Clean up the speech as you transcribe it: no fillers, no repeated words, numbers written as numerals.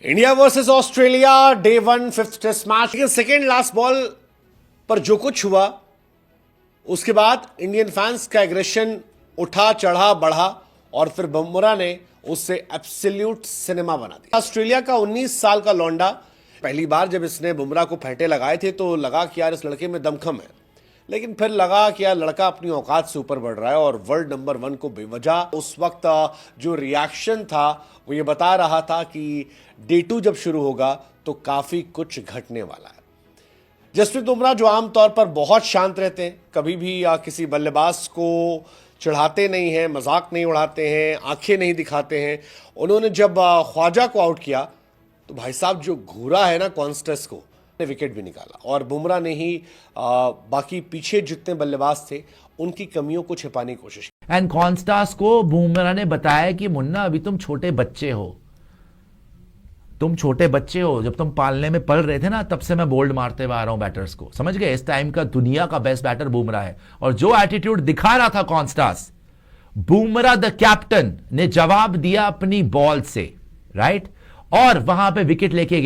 India versus Australia day 1 5th test match के second last ball पर जो कुछ हुआ उसके बाद इंडियन फैंस का एग्रेशन उठा चढ़ा बढ़ा और फिर बुमराह ने उससे एब्सोल्यूट सिनेमा बना दिया। ऑस्ट्रेलिया का 19 साल का लौंडा पहली बार जब इसने बुमराह को फेंटे लगाए थे तो लगा कि यार इस लड़के में दमखम है, लेकिन फिर लगा कि यार लड़का अपनी औकात से ऊपर बढ़ रहा है और वर्ल्ड नंबर 1 को बेवजह उस वक्त जो रिएक्शन था वो ये बता रहा था कि डे 2 जब शुरू होगा तो काफी कुछ घटने वाला है। जसप्रीत बुमराह जो आमतौर पर बहुत शांत रहते हैं, कभी भी किसी बल्लेबाज को चिढ़ाते नहीं हैं, मजाक नहीं उड़ाते हैं, आंखें नहीं दिखाते हैं, उन्होंने जब ख्वाजा को आउट किया तो भाई साहब जो घूरा है ना कॉन्स्टेस को, विकेट भी निकाला और बुमराह ने ही बाकी पीछे जितने बल्लेबाज थे उनकी कमियों को छिपाने की कोशिश की। एंड कॉन्स्टास को बुमराह ने बताया कि मुन्ना अभी तुम छोटे बच्चे हो, तुम छोटे बच्चे हो, जब तुम पालने में पल रहे थे ना तब से मैं बोल्ड मारते हुए आ रहा हूं बैटर्स को, समझ गए? इस टाइम का दुनिया का बेस्ट बैटर बुमराह है और जो एटीट्यूड दिखा रहा था कॉन्स्टास, बुमराह द कैप्टन ने जवाब दिया अपनी बॉल से, राइट? और वहां पे विकेट लेके गया।